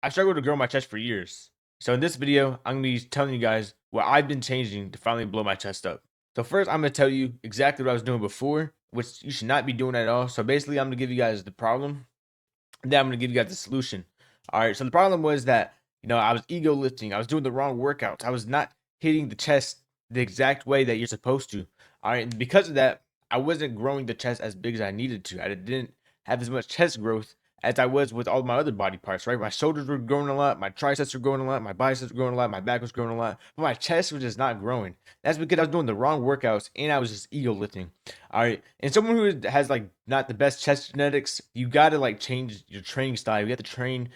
I struggled to grow my chest for years. So in this video, I'm gonna be telling you guys what I've been changing to finally blow my chest up. So first, I'm gonna tell you exactly what I was doing before, which you should not be doing at all. So basically, I'm gonna give you guys the problem, and then I'm gonna give you guys the solution. All right. So the problem was that I was ego lifting. I was doing the wrong workouts. I was not hitting the chest the exact way that you're supposed to. All right. And because of that, I wasn't growing the chest as big as I needed to. I didn't have as much chest growth as I was with all my other body parts, right? My shoulders were growing a lot, my triceps were growing a lot, my biceps were growing a lot, my back was growing a lot, but my chest was just not growing. That's because I was doing the wrong workouts and I was just ego lifting. All right. And someone who has like not the best chest genetics, you gotta like change your training style. You have to train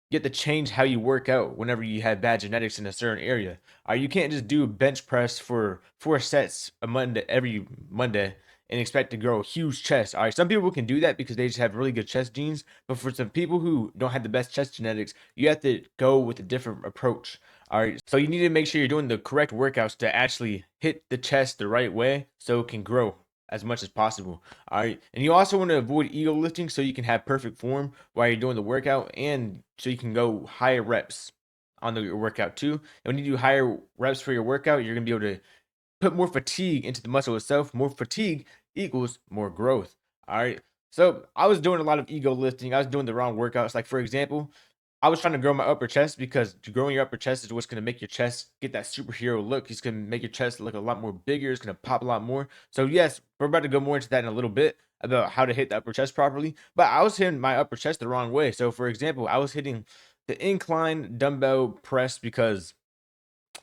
you have to change how you work out whenever you have bad genetics in a certain area. You can't just do a bench press for 4 sets a Monday every Monday and expect to grow a huge chest. All right, some people can do that because they just have really good chest genes, but for some people who don't have the best chest genetics, you have to go with a different approach. All right, so you need to make sure you're doing the correct workouts to actually hit the chest the right way so it can grow as much as possible. All right. And you also want to avoid ego lifting so you can have perfect form while you're doing the workout and so you can go higher reps on the workout too. And when you do higher reps for your workout, you're going to be able to put more fatigue into the muscle itself. More fatigue equals more growth. All right. So I was doing a lot of ego lifting. I was doing the wrong workouts. Like, for example, I was trying to grow my upper chest because growing your upper chest is what's going to make your chest get that superhero look. It's going to make your chest look a lot more bigger. It's going to pop a lot more. So, yes, we're about to go more into that in a little bit about how to hit the upper chest properly. But I was hitting my upper chest the wrong way. So, for example, I was hitting the incline dumbbell press because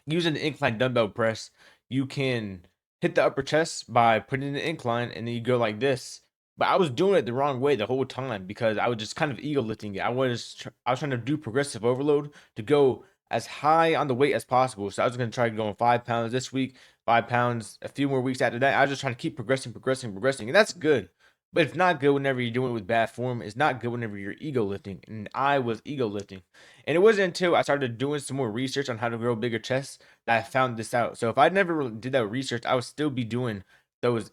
using the incline dumbbell press, you can hit the upper chest by putting the incline and then you go like this. But I was doing it the wrong way the whole time because I was just kind of ego lifting it. I was trying to do progressive overload to go as high on the weight as possible. So I was going to try going 5 pounds this week, 5 pounds a few more weeks after that. I was just trying to keep progressing, and that's good. But it's not good whenever you're doing it with bad form. It's not good whenever you're ego lifting, and I was ego lifting. And it wasn't until I started doing some more research on how to grow bigger chests that I found this out. So if I never really did that research, I would still be doing those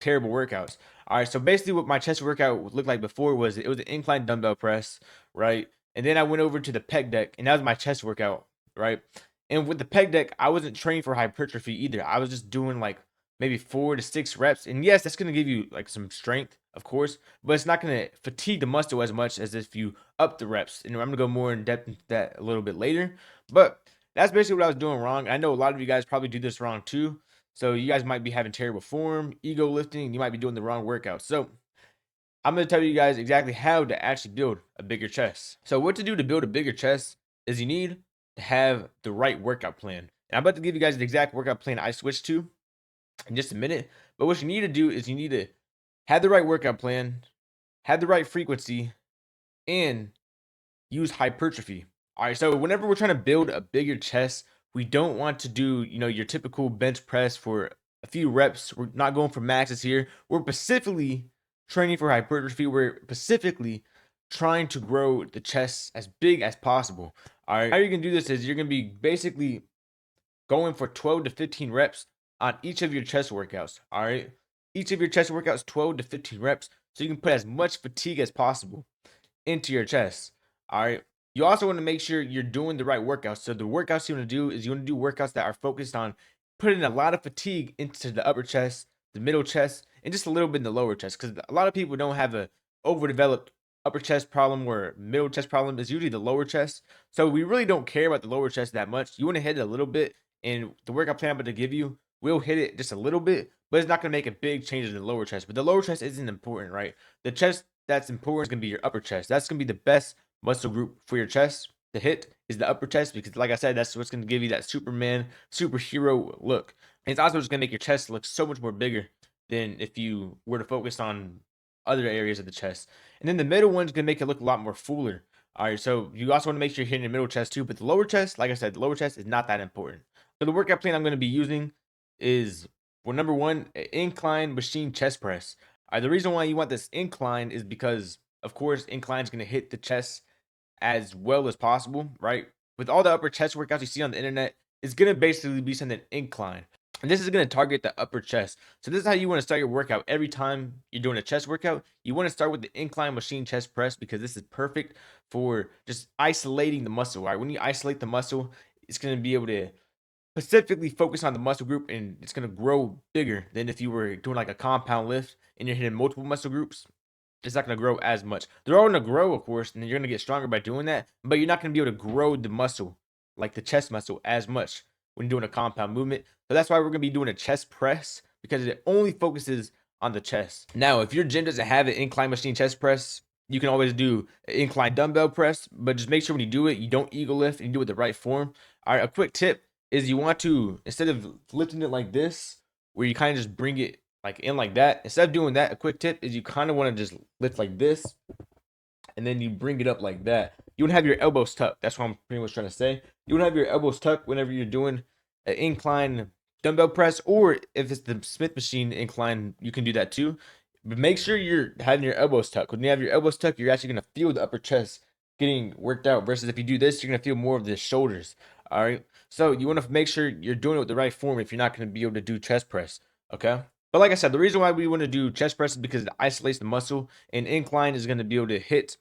terrible workouts. All right. So basically, what my chest workout looked like before was it was an incline dumbbell press, right? And then I went over to the pec deck, and that was my chest workout, right? And with the pec deck, I wasn't trained for hypertrophy either. I was just doing like maybe 4 to 6 reps. And yes, that's going to give you like some strength, of course, but it's not going to fatigue the muscle as much as if you up the reps. And I'm going to go more in depth into that a little bit later. But that's basically what I was doing wrong. I know a lot of you guys probably do this wrong too. So you guys might be having terrible form, ego lifting, you might be doing the wrong workout. So I'm going to tell you guys exactly how to actually build a bigger chest. So what to do to build a bigger chest is you need to have the right workout plan. And I'm about to give you guys the exact workout plan I switched to in just a minute. But what you need to do is you need to have the right workout plan, have the right frequency, and use hypertrophy. All right, so whenever we're trying to build a bigger chest, we don't want to do, your typical bench press for a few reps. We're not going for maxes here. We're specifically training for hypertrophy. We're specifically trying to grow the chest as big as possible. All right, how you're gonna do this is you're gonna be basically going for 12 to 15 reps on each of your chest workouts. All right, each of your chest workouts, 12 to 15 reps, so you can put as much fatigue as possible into your chest. All right. You also want to make sure you're doing the right workouts. So the workouts you want to do is you want to do workouts that are focused on putting a lot of fatigue into the upper chest, the middle chest, and just a little bit in the lower chest. Because a lot of people don't have a overdeveloped upper chest problem or middle chest problem. It's usually the lower chest. So we really don't care about the lower chest that much. You want to hit it a little bit, and the workout plan I'm about to give you will hit it just a little bit, but it's not going to make a big change in the lower chest. But the lower chest isn't important, right? The chest that's important is going to be your upper chest. That's going to be the best muscle group for your chest to hit is the upper chest because, like I said, that's what's going to give you that Superman, superhero look. And it's also just going to make your chest look so much more bigger than if you were to focus on other areas of the chest. And then the middle one's going to make it look a lot more fuller. All right, so you also want to make sure you're hitting the middle chest too, but the lower chest, like I said, the lower chest is not that important. So the workout plan I'm going to be using is, well, number one, incline machine chest press. The reason why you want this incline is because, of course, incline is going to hit the chest as well as possible, right? With all the upper chest workouts you see on the internet, it's going to basically be something incline. And this is going to target the upper chest. So this is how you want to start your workout. Every time you're doing a chest workout, you want to start with the incline machine chest press because this is perfect for just isolating the muscle. Right? When you isolate the muscle, it's going to be able to specifically focus on the muscle group, and it's going to grow bigger than if you were doing like a compound lift and you're hitting multiple muscle groups. It's not going to grow as much. They're all going to grow, of course, and you're going to get stronger by doing that, but you're not going to be able to grow the muscle, like the chest muscle, as much when doing a compound movement. So that's why we're going to be doing a chest press because it only focuses on the chest. Now, if your gym doesn't have an incline machine chest press, you can always do an incline dumbbell press, but just make sure when you do it, you don't eagle lift and you do it the right form. All right, a quick tip is you want to, instead of lifting it like this, where you kind of just bring it like in like that, instead of doing that, a quick tip is you kind of want to just lift like this, and then you bring it up like that. You want to have your elbows tucked. That's what I'm pretty much trying to say. You want to have your elbows tucked whenever you're doing an incline dumbbell press, or if it's the Smith machine incline, you can do that too. But make sure you're having your elbows tucked. When you have your elbows tucked, you're actually going to feel the upper chest getting worked out, versus if you do this, you're going to feel more of the shoulders. All right. So you want to make sure you're doing it with the right form if you're not going to be able to do chest press. Okay. But like I said, the reason why we want to do chest press is because it isolates the muscle, and incline is going to be able to hit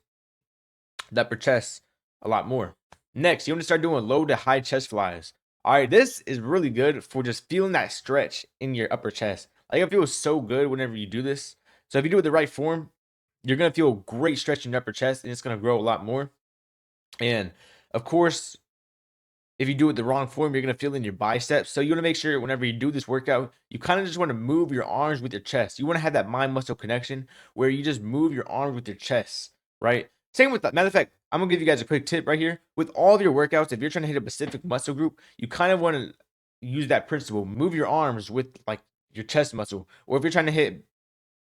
the upper chest a lot more. Next, you want to start doing low to high chest flies. All right, this is really good for just feeling that stretch in your upper chest. Like it feels so good whenever you do this. So if you do it the right form, you're gonna feel great stretch in your upper chest, and it's gonna grow a lot more. And of course, if you do it the wrong form, you're gonna feel in your biceps. So you want to make sure whenever you do this workout, you kind of just want to move your arms with your chest. You want to have that mind muscle connection where you just move your arms with your chest, right? Same with that. Matter of fact, I'm gonna give you guys a quick tip right here. With all of your workouts, if you're trying to hit a specific muscle group, you kind of want to use that principle. Move your arms with like your chest muscle, or if you're trying to hit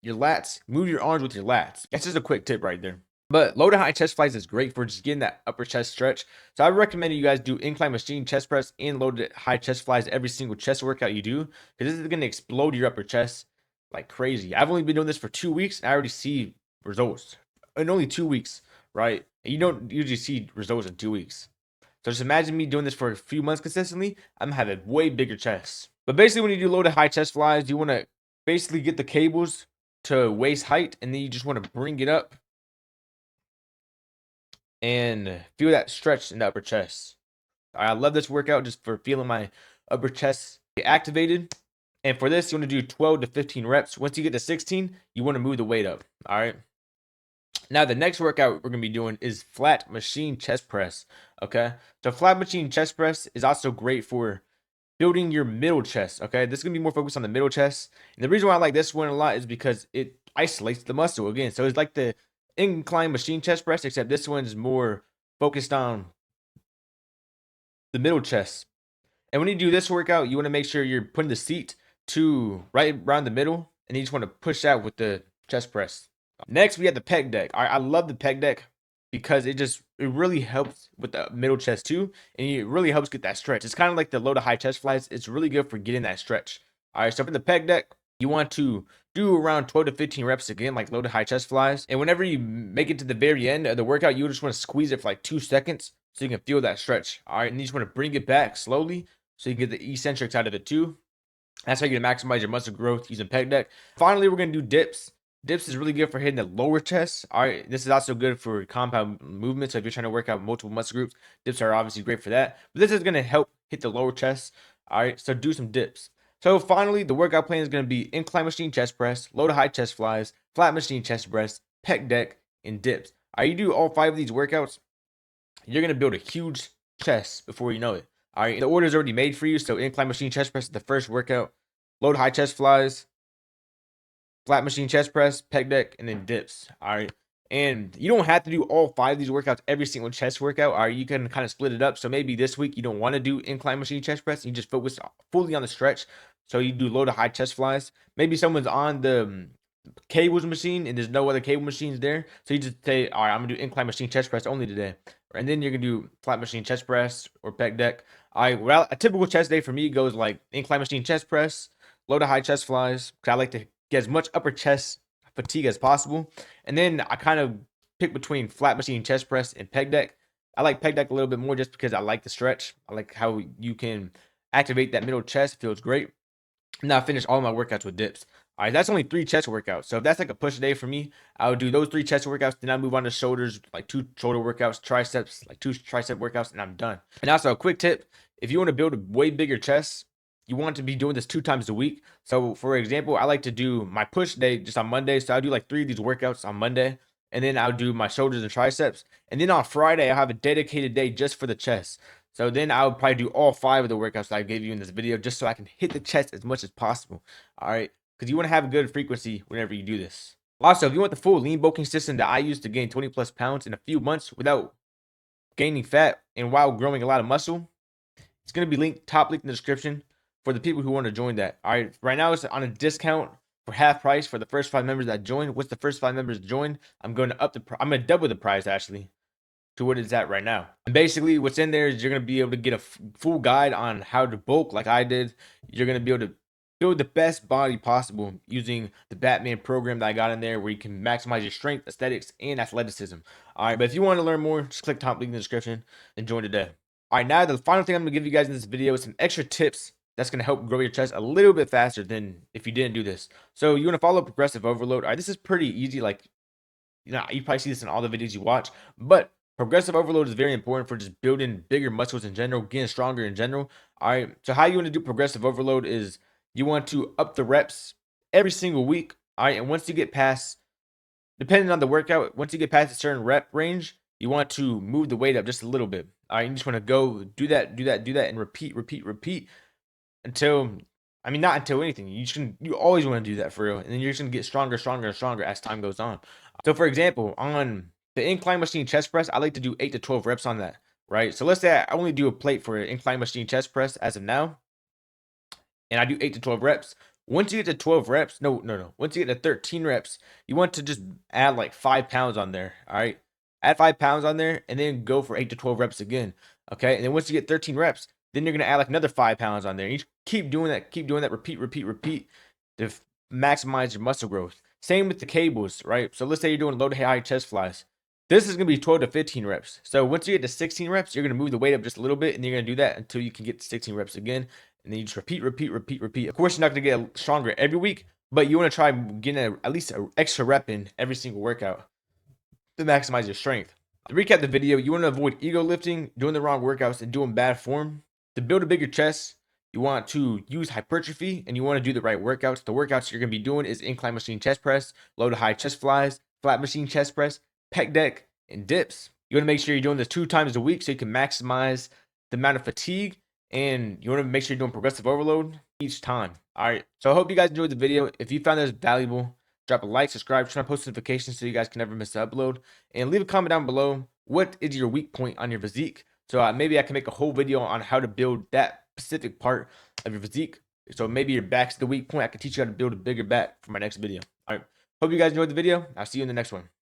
your lats, move your arms with your lats. That's just a quick tip right there. But low to high chest flies is great for just getting that upper chest stretch. So I recommend you guys do incline machine chest press and low to high chest flies every single chest workout you do, because this is going to explode your upper chest like crazy. I've only been doing this for 2 weeks, and I already see results in only 2 weeks, right? And you don't usually see results in 2 weeks. So just imagine me doing this for a few months consistently. I'm gonna have a way bigger chest. But basically, when you do low to high chest flies, you want to basically get the cables to waist height, and then you just want to bring it up and feel that stretch in the upper chest. I love this workout just for feeling my upper chest get activated. And for this, you want to do 12 to 15 reps. Once you get to 16, you want to move the weight up. All right. Now, the next workout we're going to be doing is flat machine chest press. Okay. So, flat machine chest press is also great for building your middle chest. Okay. This is going to be more focused on the middle chest. And the reason why I like this one a lot is because it isolates the muscle again. So, it's like the incline machine chest press, except this one's more focused on the middle chest. And when you do this workout, you want to make sure you're putting the seat to right around the middle, and you just want to push out with the chest press. Next, we have the pec deck. I love the pec deck because it really helps with the middle chest too, and it really helps get that stretch. It's kind of like the low to high chest flies. It's really good for getting that stretch. All right, so for the pec deck, you want to do around 12 to 15 reps again, like low to high chest flies. And whenever you make it to the very end of the workout, you just want to squeeze it for like 2 seconds so you can feel that stretch. All right, and you just want to bring it back slowly so you can get the eccentrics out of it too. That's how you're gonna maximize your muscle growth using pec deck. Finally, we're gonna do dips. Dips is really good for hitting the lower chest. All right, this is also good for compound movements. So if you're trying to work out multiple muscle groups, dips are obviously great for that. But this is gonna help hit the lower chest. All right, so do some dips. So finally, the workout plan is gonna be incline machine chest press, low to high chest flies, flat machine chest press, pec deck, and dips. All right, you do all 5 of these workouts, you're gonna build a huge chest before you know it. All right, the order is already made for you. So incline machine chest press is the first workout, low to high chest flies, flat machine chest press, pec deck, and then dips. All right. And you don't have to do all 5 of these workouts every single chest workout. All right. You can kind of split it up. So maybe this week you don't want to do incline machine chest press. You just focus fully on the stretch. So you do low to high chest flies. Maybe someone's on the cables machine and there's no other cable machines there. So you just say, all right, I'm gonna do incline machine chest press only today. And then you're gonna do flat machine chest press or pec deck. All right, well, a typical chest day for me goes like incline machine chest press, low to high chest flies, because I like to get as much upper chest fatigue as possible. And then I kind of pick between flat machine chest press and pec deck. I like pec deck a little bit more just because I like the stretch. I like how you can activate that middle chest. It feels great. And I finish all my workouts with dips. All right, that's only 3 chest workouts. So if that's like a push a day for me, I would do those 3 chest workouts. Then I move on to shoulders, like 2 shoulder workouts, triceps, like 2 tricep workouts, and I'm done. And also a quick tip: if you want to build a way bigger chest, you want to be doing this 2 times a week. So for example, I like to do my push day just on Monday. So I'll do like 3 of these workouts on Monday, and then I'll do my shoulders and triceps. And then on Friday, I'll have a dedicated day just for the chest. So then I would probably do all 5 of the workouts that I gave you in this video just so I can hit the chest as much as possible. All right, because you want to have a good frequency whenever you do this. Also, if you want the full lean bulking system that I use to gain 20+ pounds in a few months without gaining fat and while growing a lot of muscle, it's going to be linked top link in the description for the people who want to join that. All right, right now it's on a discount for half price for the first 5 members that join. Once the first 5 members join, I'm going to I'm going to double the price actually to what it's at right now. And basically, what's in there is you're going to be able to get a full guide on how to bulk like I did. You're going to be able to build the best body possible using the Batman program that I got in there where you can maximize your strength, aesthetics, and athleticism. All right, but if you want to learn more, just click top link in the description and join today. All right, now the final thing I'm going to give you guys in this video is some extra tips that's going to help grow your chest a little bit faster than if you didn't do this. So you want to follow progressive overload. All right, this is pretty easy. Like, you probably see this in all the videos you watch, but progressive overload is very important for just building bigger muscles in general, getting stronger in general. All right. So how you want to do progressive overload is you want to up the reps every single week. All right. And once you get past, depending on the workout, once you get past a certain rep range, you want to move the weight up just a little bit. All right. You just want to go do that, and repeat until, I mean, not until anything. You always want to do that for real. And then you're just going to get stronger, stronger, and stronger as time goes on. So for example, on the incline machine chest press, I like to do 8 to 12 reps on that, right? So let's say I only do a plate for an incline machine chest press as of now, and I do 8 to 12 reps. Once you get to 12 reps, no. Once you get to 13 reps, you want to just add like 5 pounds on there, all right? Add 5 pounds on there, and then go for 8 to 12 reps again, okay? And then once you get 13 reps, then you're gonna add like another 5 pounds on there. You keep doing that, repeat to maximize your muscle growth. Same with the cables, right? So let's say you're doing low to high chest flies. This is gonna be 12 to 15 reps. So once you get to 16 reps, you're gonna move the weight up just a little bit, and you're gonna do that until you can get to 16 reps again. And then you just repeat. Of course, you're not gonna get stronger every week, but you want to try getting at least an extra rep in every single workout to maximize your strength. To recap the video, you want to avoid ego lifting, doing the wrong workouts, and doing bad form. To build a bigger chest, you want to use hypertrophy, and you want to do the right workouts. The workouts you're going to be doing is incline machine chest press, low to high chest flies, flat machine chest press, pec deck, and dips. You want to make sure you're doing this 2 times a week so you can maximize the amount of fatigue, and you want to make sure you're doing progressive overload each time. All right, so I hope you guys enjoyed the video. If you found this valuable, drop a like, subscribe, turn on post notifications so you guys can never miss an upload, and leave a comment down below. What is your weak point on your physique? So maybe I can make a whole video on how to build that specific part of your physique. So maybe your back's the weak point. I can teach you how to build a bigger back for my next video. All right, hope you guys enjoyed the video. I'll see you in the next one.